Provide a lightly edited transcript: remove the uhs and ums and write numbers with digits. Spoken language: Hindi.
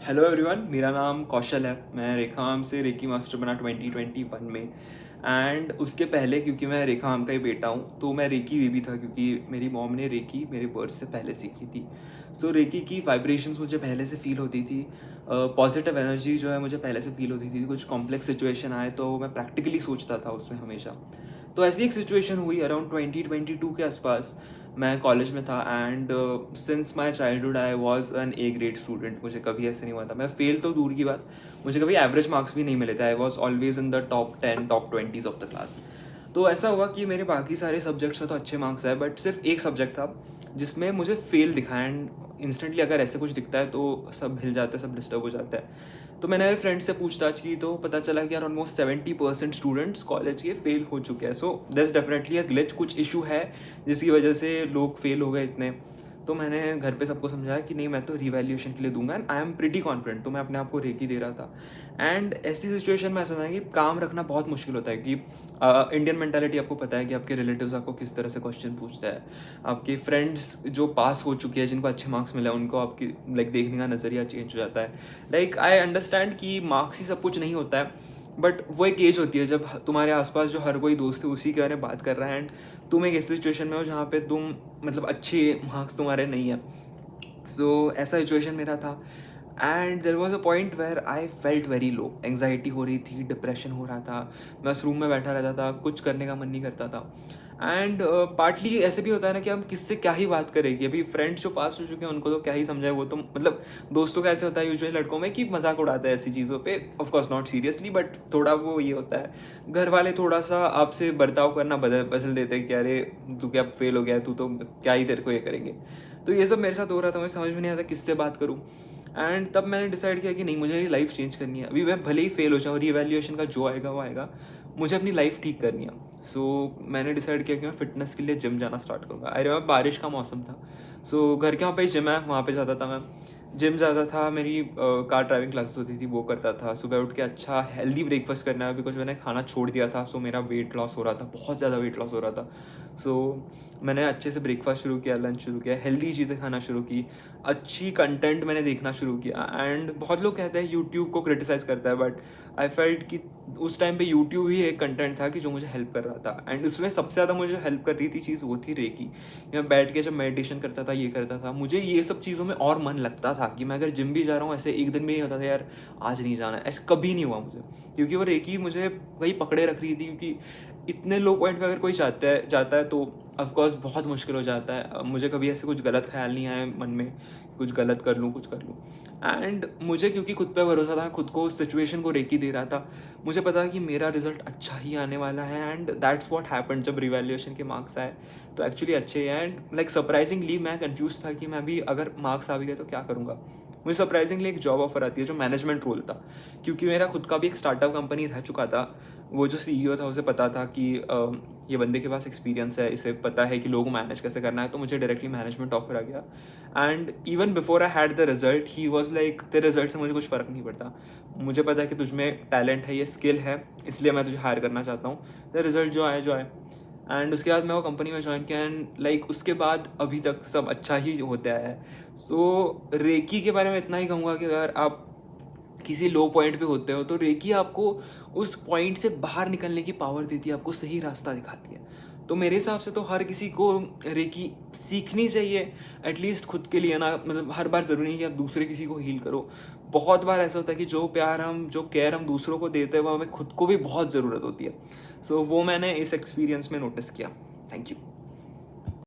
हेलो एवरीवन, मेरा नाम कौशल है। मैं रेखा मैम से रेकी मास्टर बना 2021 में। एंड उसके पहले, क्योंकि मैं रेखा मैम का ही बेटा हूँ, तो मैं रेकी बेबी था, क्योंकि मेरी मॉम ने रेकी मेरे बर्थ से पहले सीखी थी। सो रेकी की वाइब्रेशंस मुझे पहले से फील होती थी। पॉजिटिव एनर्जी जो है मुझे पहले से फील होती थी। कुछ कॉम्प्लेक्स सिचुएशन आए तो मैं प्रैक्टिकली सोचता था उसमें हमेशा। तो ऐसी एक सिचुएशन हुई अराउंड 2022 के आसपास। मैं कॉलेज में था and since my childhood I was an A grade student. मुझे कभी ऐसे नहीं हुआ था, मैं फेल तो दूर की बात, मुझे कभी एवरेज मार्क्स भी नहीं मिले थे। I was always in the top 10 top 20s of the class. तो ऐसा हुआ कि मेरे बाकी सारे सब्जेक्ट्स में तो अच्छे मार्क्स आए, बट सिर्फ एक सब्जेक्ट था जिसमें मुझे फेल दिखा। एंड इंस्टेंटली अगर ऐसे कुछ दिखता है तो सब हिल जाता है, सब डिस्टर्ब हो जाता है। तो मैंने मेरे फ्रेंड से पूछताछ की तो पता चला कि यार ऑलमोस्ट 70% स्टूडेंट्स कॉलेज के फेल हो चुके हैं। So that's definitely a glitch, कुछ इशू है जिसकी वजह से लोग फेल हो गए इतने। तो मैंने घर पे सबको समझाया कि नहीं, मैं तो रिवैल्यूएशन के लिए दूंगा and I am pretty confident. तो मैं अपने आप को रेकी दे रहा था। एंड ऐसी सिचुएशन में ऐसा था कि काम रखना बहुत मुश्किल होता है। कि इंडियन मेंटालिटी आपको पता है कि आपके रिलेटिव्स आपको किस तरह से क्वेश्चन पूछते हैं। आपके फ्रेंड्स जो पास हो चुके हैं, जिनको अच्छे मार्क्स मिले, उनको आपकी देखने का नज़रिया चेंज हो जाता है। आई अंडरस्टैंड कि मार्क्स ही सब कुछ नहीं होता है, बट वो एक एज होती है जब तुम्हारे आसपास जो हर कोई दोस्त है उसी के बारे में बात कर रहा है एंड तुम एक ऐसी सिचुएशन में हो जहाँ पे तुम अच्छे मार्क्स तुम्हारे नहीं है। सो ऐसा सिचुएशन मेरा था। And there was a point where I felt very low. Anxiety हो रही थी, डिप्रेशन हो रहा था। मैं उस रूम में बैठा रहता था, कुछ करने का मन नहीं करता था। एंड पार्टली ऐसे भी होता है ना कि हम किससे क्या ही बात करेंगे। अभी फ्रेंड्स जो पास हो चुके हैं उनको तो क्या ही समझाए, वो तो दोस्तों का ऐसे होता है यूजुअली लड़कों में कि मजाक उड़ाता है ऐसी चीज़ों पे, ऑफकोर्स नॉट सीरियसली, बट थोड़ा वो ये होता है। घर वाले थोड़ा सा आपसे बर्ताव करना बदल देते हैं कि अरे तू क्या फेल हो गया, तू तो क्या ही तेरे को ये करेंगे। तो ये सब मेरे साथ हो रहा था, मुझे समझ में नहीं आता किससे बात करूँ। एंड तब मैंने डिसाइड किया कि नहीं, मुझे मेरी लाइफ चेंज करनी है। अभी मैं भले ही फेल हो जाऊँ, रीवैल्यूएशन का जो आएगा वो आएगा, मुझे अपनी लाइफ ठीक करनी है। सो मैंने डिसाइड किया कि मैं फिटनेस के लिए जिम जाना स्टार्ट करूँगा। अरे मैं बारिश का मौसम था, सो घर के वहाँ पे जिम है, वहाँ पे जाता था मैं। जिम जाता था, मेरी कार ड्राइविंग क्लासेस होती थी, वो करता था। सुबह उठ के अच्छा हेल्दी ब्रेकफास्ट करना है, बिकॉज मैंने खाना छोड़ दिया था। सो मेरा वेट लॉस हो रहा था, बहुत ज़्यादा वेट लॉस हो रहा था। सो मैंने अच्छे से ब्रेकफास्ट शुरू किया, लंच शुरू किया, हेल्दी चीज़ें खाना शुरू की, अच्छी कंटेंट मैंने देखना शुरू किया। एंड बहुत लोग कहते हैं यूट्यूब को क्रिटिसाइज़ करता है, बट आई फेल्ट कि उस टाइम पे यूट्यूब ही एक कंटेंट था कि जो मुझे हेल्प कर रहा था। एंड उसमें सबसे ज़्यादा मुझे हेल्प कर रही थी चीज़, वो थी रेकी। मैं बैठ के जब मेडिटेशन करता था, ये करता था, मुझे ये सब चीज़ों में और मन लगता था कि मैं अगर जिम भी जा रहा हूँ, ऐसे एक दिन में ही होता था यार आज नहीं जाना, ऐसे कभी नहीं हुआ मुझे। क्योंकि वो रेकी मुझे वही पकड़े रख रही थी। क्योंकि इतने लो पॉइंट पे अगर कोई जाता है तो ऑफकोर्स बहुत मुश्किल हो जाता है। मुझे कभी ऐसे कुछ गलत ख्याल नहीं आया मन में, कुछ गलत कर लूँ, कुछ कर लूँ। एंड मुझे क्योंकि खुद पे भरोसा था, खुद को उस सिचुएशन को रेकी दे रहा था, मुझे पता कि मेरा रिजल्ट अच्छा ही आने वाला है। And that's what happened. जब रिवैल्यूएशन के मार्क्स आए तो एक्चुअली अच्छे हैं। एंड सरप्राइजिंगली मैं कंफ्यूज था कि मैं भी अगर मार्क्स आ भी गए तो क्या करूँगा। मुझे सरप्राइजिंगली एक जॉब ऑफर आती है जो मैनेजमेंट रोल था। क्योंकि मेरा खुद का भी एक स्टार्टअप कंपनी रह चुका था। वो जो सीईओ था उसे पता था कि ये बंदे के पास एक्सपीरियंस है, इसे पता है कि लोगों को मैनेज कैसे करना है। तो मुझे डायरेक्टली मैनेजमेंट ऑफर आ गया। And even before I had the result he was like, तेरे रिजल्ट से मुझे कुछ फ़र्क नहीं पड़ता, मुझे पता है कि तुझ में टैलेंट है, ये स्किल है, इसलिए मैं तुझे हायर करना चाहता हूँ। द रिजल्ट जो आए जो आए। एंड उसके बाद मैं वो कंपनी में ज्वाइन किया। एंड उसके बाद अभी तक सब अच्छा ही होता है। सो रेकी के बारे में इतना ही कहूँगा कि अगर आप किसी लो पॉइंट पे होते हो तो रेकी आपको उस पॉइंट से बाहर निकलने की पावर देती है, आपको सही रास्ता दिखाती है। तो मेरे हिसाब से तो हर किसी को रेकी सीखनी चाहिए, एटलीस्ट खुद के लिए ना। हर बार ज़रूरी नहीं कि आप दूसरे किसी को हील करो। बहुत बार ऐसा होता है कि जो प्यार हम, जो केयर हम दूसरों को देते हैं, वो हमें खुद को भी बहुत ज़रूरत होती है। सो वो मैंने इस एक्सपीरियंस में नोटिस किया। Thank you.